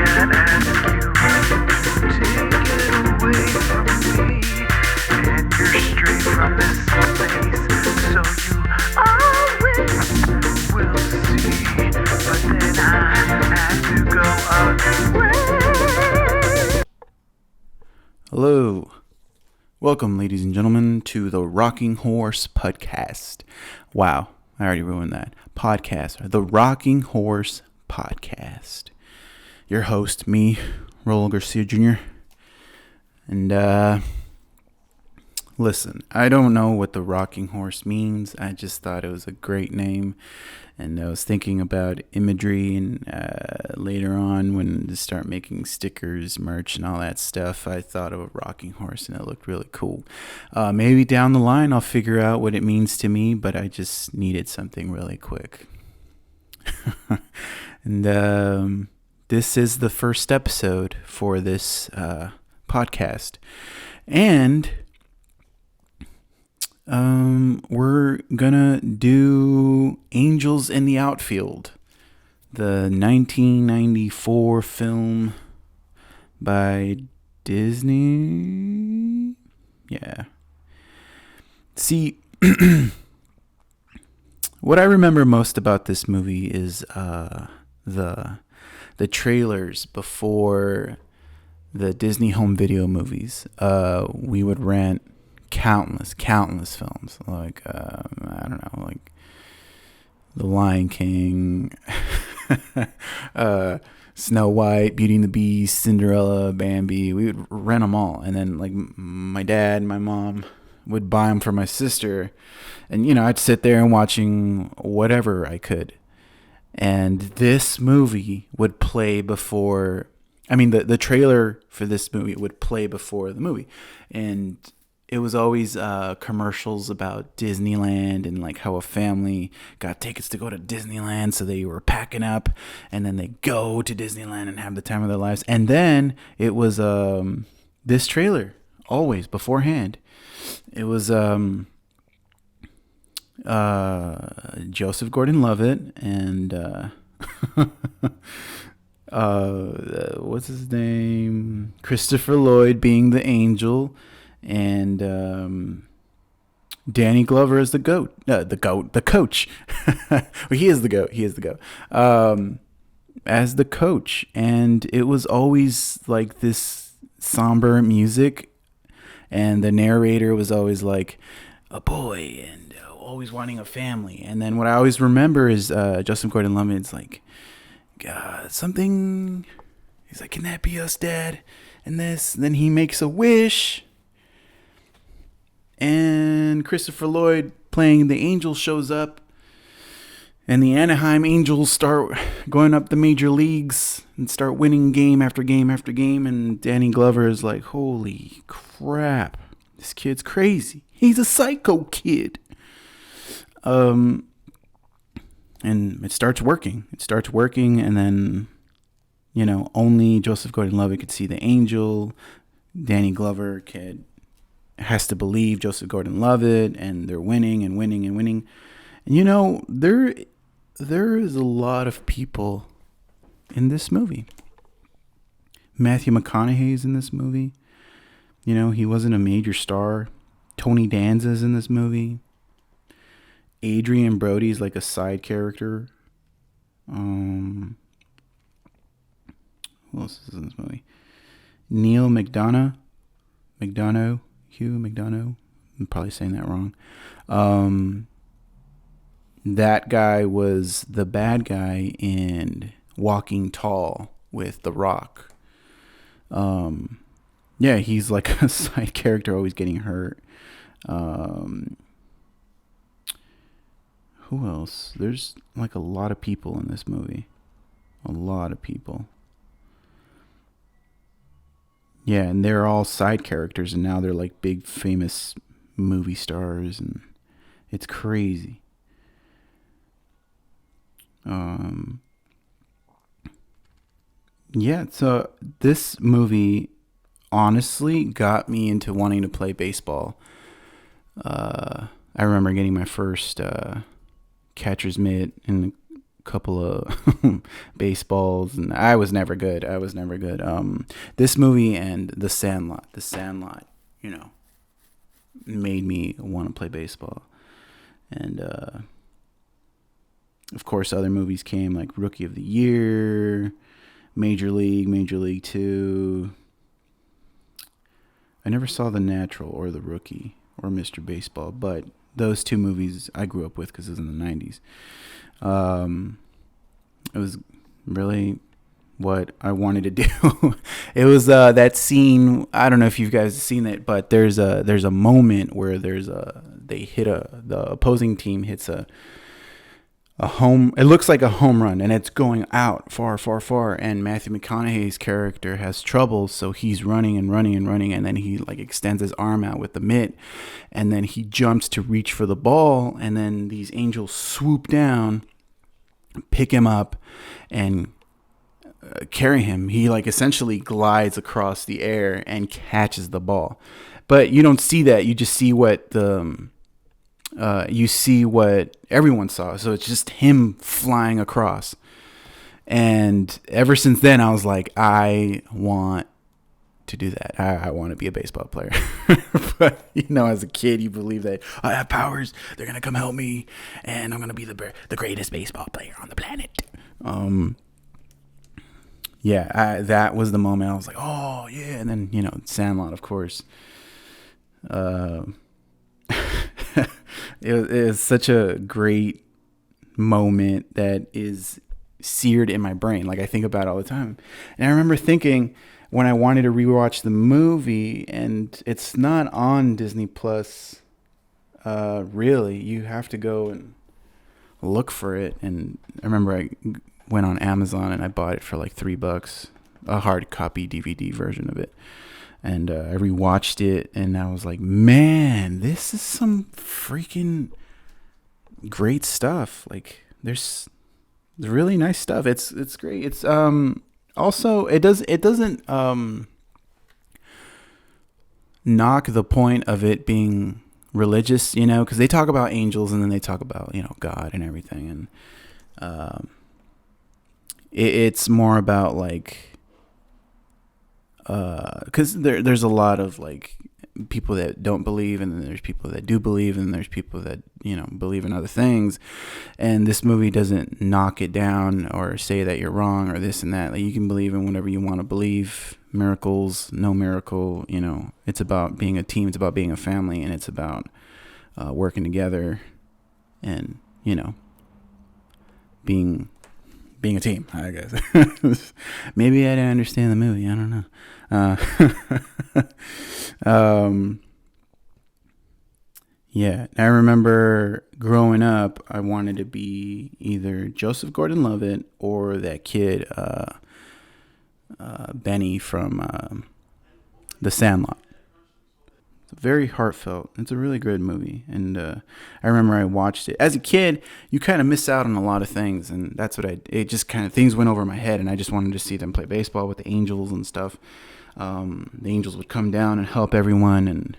can't ask you to take it away from me. And you're straight from this place, so you always will see. But then I have to go away. Hello. Welcome, ladies and gentlemen, to the Rocking Horse Podcast. Wow, I already ruined that. Podcast, the Rocking Horse Podcast. Your host, me, Raul Garcia Jr. And, listen, I don't know what the Rocking Horse means. I just thought it was a great name. And I was thinking about imagery, and later on when to start making stickers, merch, and all that stuff, I thought of a rocking horse, and it looked really cool. Maybe down the line I'll figure out what it means to me, but I just needed something really quick. And this is the first episode for this podcast. And we're gonna do Angels in the Outfield, the 1994 film by Disney. Yeah. See, what I remember most about this movie is the trailers before the Disney home video movies. We would rent countless films, like I don't know, like The Lion King, Snow White, Beauty and the Beast, Cinderella, Bambi. We would rent them all, and then like my dad and my mom would buy them for my sister, and I'd sit there and watching whatever I could. And this movie would play before. I mean, the trailer for this movie would play before the movie, and it was always commercials about Disneyland and like how a family got tickets to go to Disneyland, so they were packing up, and then they go to Disneyland and have the time of their lives. And then it was this trailer always beforehand. It was Joseph Gordon-Levitt and what's his name? Christopher Lloyd being the angel. And Danny Glover is the coach. Well, he is the goat. As the coach. And it was always like this somber music. And the narrator was always like a boy and always wanting a family. And then what I always remember is Joseph Gordon-Levitt's like, something. He's like, can that be us, Dad? And this. And then he makes a wish. And Christopher Lloyd playing the Angels shows up, and the Anaheim Angels start going up the major leagues and start winning game after game after game. And Danny Glover is like, holy crap, this kid's crazy. He's a psycho kid. And it starts working. And then, only Joseph Gordon-Levitt could see the angel. Danny Glover has to believe Joseph Gordon-Levitt, and they're winning and winning and winning. And there is a lot of people in this movie. Matthew McConaughey's in this movie. He wasn't a major star. Tony Danza's in this movie. Adrian Brody's like a side character. Who else is in this movie? Neil Hugh McDonough. I'm probably saying that wrong. That guy was the bad guy in Walking Tall with The Rock. Yeah, he's like a side character, always getting hurt. Who else? There's like a lot of people in this movie. A lot of people. Yeah, and they're all side characters, and now they're like big famous movie stars, and it's crazy. Yeah, so this movie honestly got me into wanting to play baseball. I remember getting my first catcher's mitt in couple of baseballs, and I was never good. This movie and The Sandlot, made me want to play baseball. And of course, other movies came like Rookie of the Year, Major League 2. I never saw The Natural or The Rookie or Mr. Baseball, but those two movies I grew up with because it was in the 90s. It was really what I wanted to do. It was that scene. I don't know if you guys have seen it, but there's a moment where the opposing team hits a home. It looks like a home run, and it's going out far, and Matthew McConaughey's character has trouble, so he's running, and then he like extends his arm out with the mitt, and then he jumps to reach for the ball, and then these angels swoop down, pick him up, and carry him. He like essentially glides across the air and catches the ball, but you don't see that. You just see what what everyone saw. So it's just him flying across. And ever since then, I was like, I want to do that. I want to be a baseball player. But, as a kid, you believe that I have powers. They're going to come help me. And I'm going to be the greatest baseball player on the planet. That was the moment I was like, oh, yeah. And then, Sandlot, of course. It was such a great moment that is seared in my brain. Like I think about it all the time. And I remember thinking when I wanted to rewatch the movie, and it's not on Disney Plus, really. You have to go and look for it. And I remember I went on Amazon and I bought it for like $3, a hard copy DVD version of it. And I rewatched it, and I was like, man, this is some freaking great stuff. Like, there's really nice stuff. It's great. It's also it doesn't knock the point of it being religious, because they talk about angels and then they talk about God and everything, and it's more about like. Because there's a lot of like people that don't believe, and then there's people that do believe, and there's people that believe in other things, and this movie doesn't knock it down or say that you're wrong or this and that. Like, you can believe in whatever you want to believe. Miracles, no miracle, it's about being a team, it's about being a family, and it's about working together, and being a team, I guess. Maybe I didn't understand the movie. I don't know. I remember growing up, I wanted to be either Joseph Gordon-Levitt or that kid, Benny from The Sandlot. It's very heartfelt. It's a really good movie. And I remember I watched it. As a kid, you kind of miss out on a lot of things. And that's what it just kind of, things went over my head. And I just wanted to see them play baseball with the Angels and stuff. The Angels would come down and help everyone. And,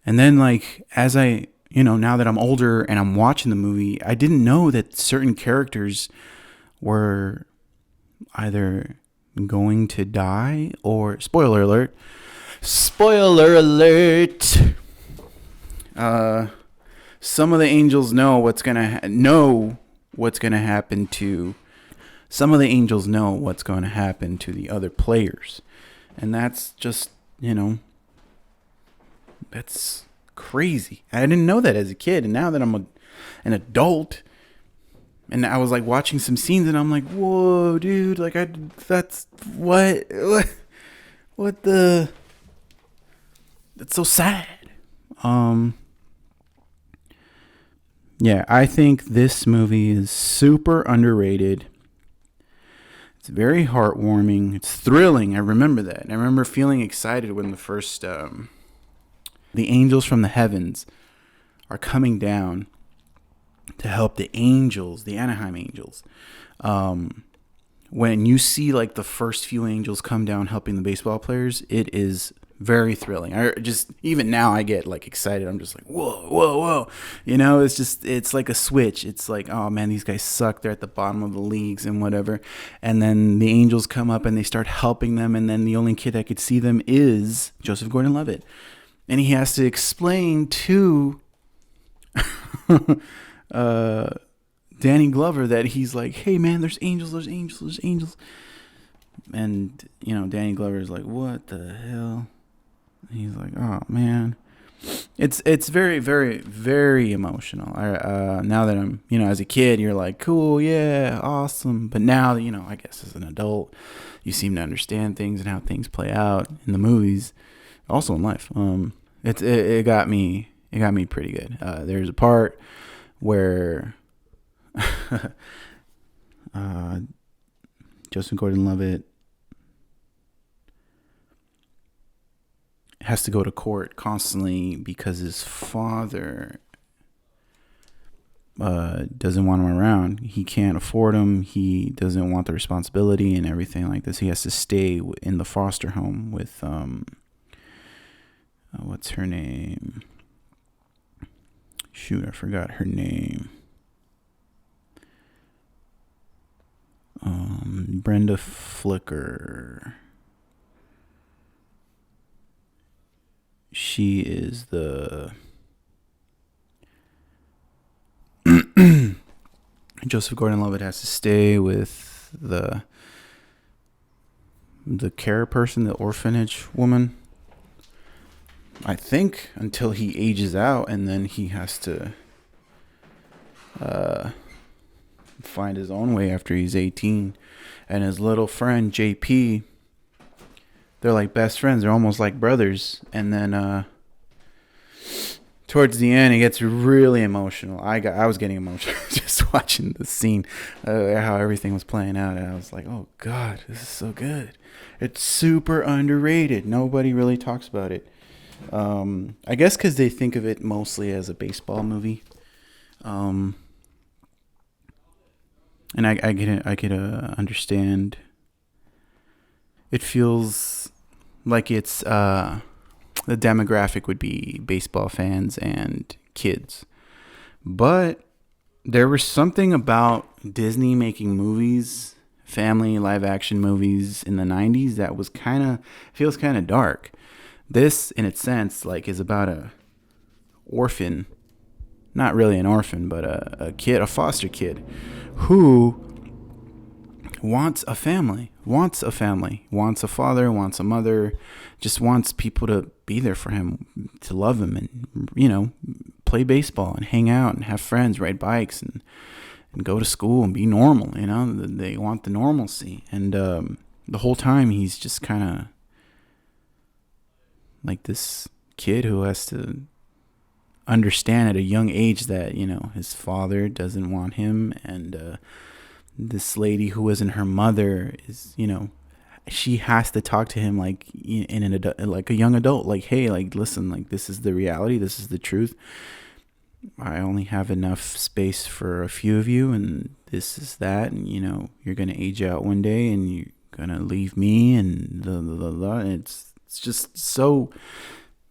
and then like, as I, now that I'm older and I'm watching the movie, I didn't know that certain characters were either going to die or spoiler alert, some of the angels know what's gonna happen to some of the angels know what's going to happen to the other players, and that's just that's crazy. I didn't know that as a kid, and now that I'm an adult. And I was like watching some scenes, and I'm like, "Whoa, dude! Like, that's what the? That's so sad." I think this movie is super underrated. It's very heartwarming. It's thrilling. I remember that. And I remember feeling excited when the first the angels from the heavens are coming down to help the Angels, the Anaheim Angels. When you see like the first few angels come down helping the baseball players, it is very thrilling. I just, even now I get like excited. I'm just like, whoa, whoa, whoa. You know, it's like a switch. It's like, oh man, these guys suck. They're at the bottom of the leagues and whatever. And then the Angels come up and they start helping them. And then the only kid that could see them is Joseph Gordon-Levitt. And he has to explain to Danny Glover that he's like, hey man, there's angels. And, you know, Danny Glover is like, what the hell? He's like, oh man, it's very, very, very emotional. Now that I'm, you know, as a kid, you're like, cool, yeah, awesome. But now, you know, I guess as an adult, you seem to understand things and how things play out in the movies, also in life. It got me pretty good. There's a part where Joseph Gordon-Levitt has to go to court constantly because his father doesn't want him around. He can't afford him. He doesn't want the responsibility and everything like this. He has to stay in the foster home with what's her name? Shoot, I forgot her name. Brenda Flicker. She is the Joseph Gordon-Levitt has to stay with the care person, the orphanage woman, I think, until he ages out, and then he has to find his own way after he's 18. And his little friend JP, they're like best friends. They're almost like brothers. And then towards the end, it gets really emotional. I was getting emotional just watching the scene, how everything was playing out. And I was like, oh God, this is so good. It's super underrated. Nobody really talks about it. I guess because they think of it mostly as a baseball movie. And I could understand. It feels like it's the demographic would be baseball fans and kids, but there was something about Disney making movies, family live action movies in the 90s that was feels kind of dark. This, in its sense, like is about a orphan, not really an orphan, but a kid, a foster kid, who wants a family, wants a father, wants a mother, just wants people to be there for him, to love him, and, you know, play baseball and hang out and have friends, ride bikes and go to school and be normal. You know, they want the normalcy. And the whole time he's just kind of like this kid who has to understand at a young age that, you know, his father doesn't want him, and this lady who isn't her mother is, you know, she has to talk to him like in an adult, like a young adult, like, hey, like, listen, like, this is the reality, this is the truth. I only have enough space for a few of you, and this is that, and, you know, you're gonna age out one day and you're gonna leave me, and blah, blah, blah. It's just so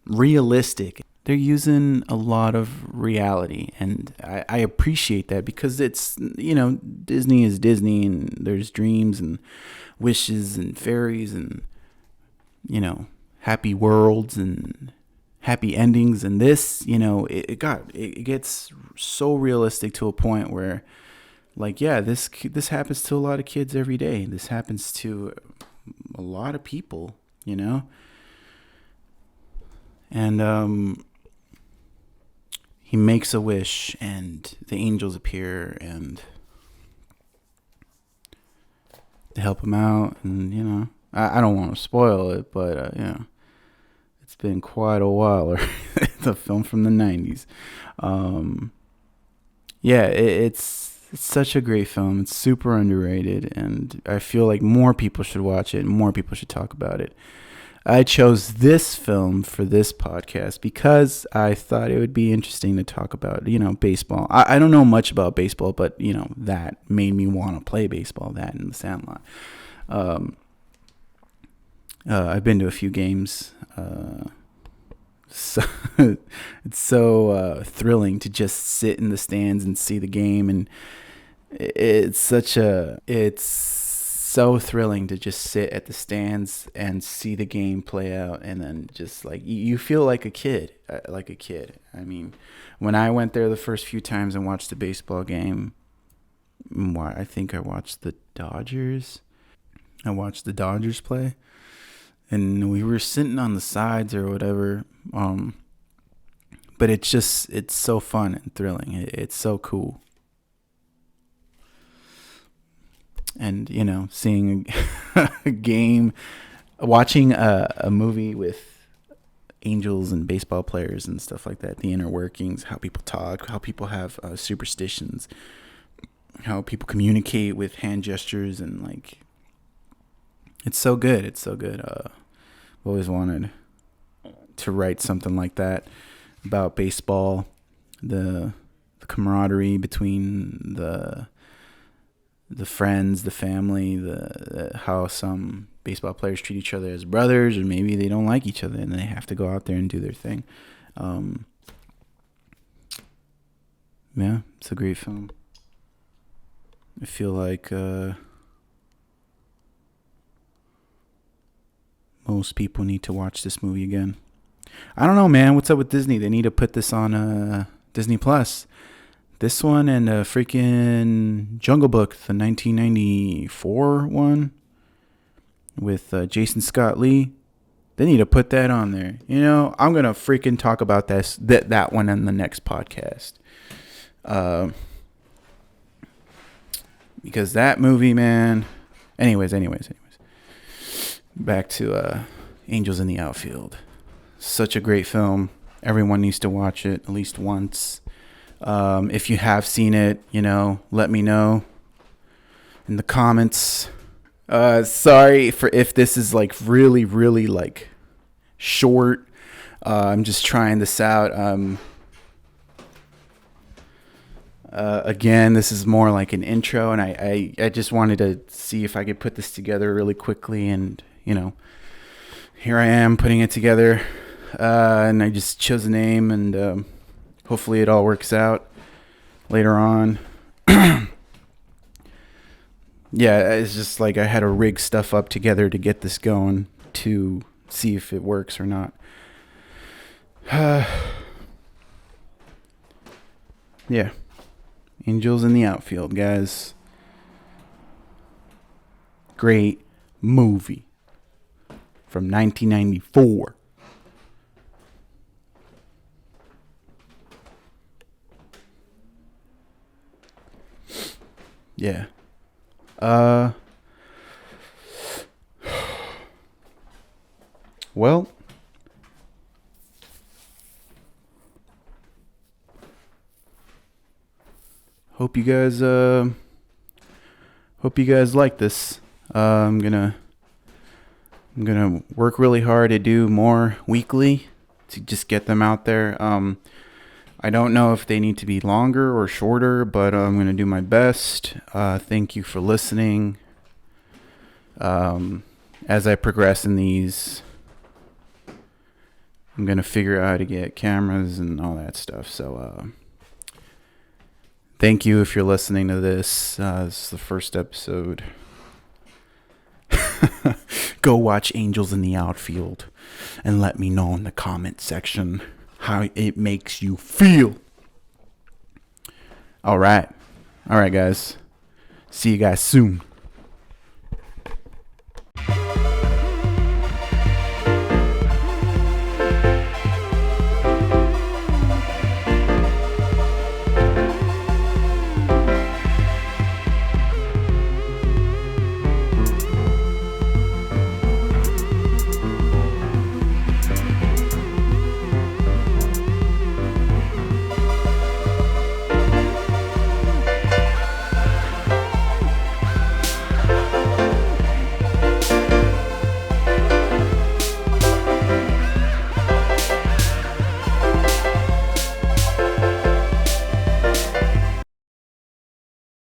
realistic. They're using a lot of reality, and I appreciate that, because it's, you know, Disney is Disney, and there's dreams and wishes and fairies and, you know, happy worlds and happy endings. And this, you know, it gets so realistic to a point where, like, yeah, this happens to a lot of kids every day. This happens to a lot of people, you know. And he makes a wish, and the angels appear and to help him out. And, you know, I don't want to spoil it, but, you know, it's been quite a while. It's a film from the 90s. Yeah, it's such a great film. It's super underrated, and I feel like more people should watch it and more people should talk about it. I chose this film for this podcast because I thought it would be interesting to talk about, you know, baseball. I don't know much about baseball, but, you know, that made me want to play baseball, that and The Sandlot. I've been to a few games. So it's so thrilling to just sit in the stands and see the game, and it's so thrilling to just sit at the stands and see the game play out, and then just like you feel like a kid, I mean, when I went there the first few times and watched the baseball game, I think I watched the Dodgers. I watched the Dodgers play, and we were sitting on the sides or whatever. But it's so fun and thrilling. It's so cool. And, seeing a game, watching a movie with angels and baseball players and stuff like that, the inner workings, how people talk, how people have superstitions, how people communicate with hand gestures, and like, it's so good. It's so good. I've always wanted to write something like that about baseball, the camaraderie between the friends, the family, how some baseball players treat each other as brothers, or maybe they don't like each other and they have to go out there and do their thing. Yeah, it's a great film. I feel like most people need to watch this movie again. I don't know, man. What's up with Disney? They need to put this on Disney Plus. This one and freaking Jungle Book, the 1994 one with Jason Scott Lee. They need to put that on there. I'm gonna freaking talk about that one in the next podcast. Because that movie, man. Anyways. Back to Angels in the Outfield. Such a great film. Everyone needs to watch it at least once. If you have seen it, let me know in the comments. Sorry if this is like really, really like short. I'm just trying this out. Again, this is more like an intro, and I just wanted to see if I could put this together really quickly, and here I am putting it together. And I just chose a name, and hopefully it all works out later on. Yeah, it's just like I had to rig stuff up together to get this going to see if it works or not. Yeah. Angels in the Outfield, guys. Great movie from 1994. Yeah. Well, hope you guys like this. I'm gonna work really hard to do more weekly to just get them out there. I don't know if they need to be longer or shorter, but I'm going to do my best. Thank you for listening. As I progress in these, I'm going to figure out how to get cameras and all that stuff. So thank you if you're listening to this. This is the first episode. Go watch Angels in the Outfield and let me know in the comment section how it makes you feel. All right, guys. See you guys soon.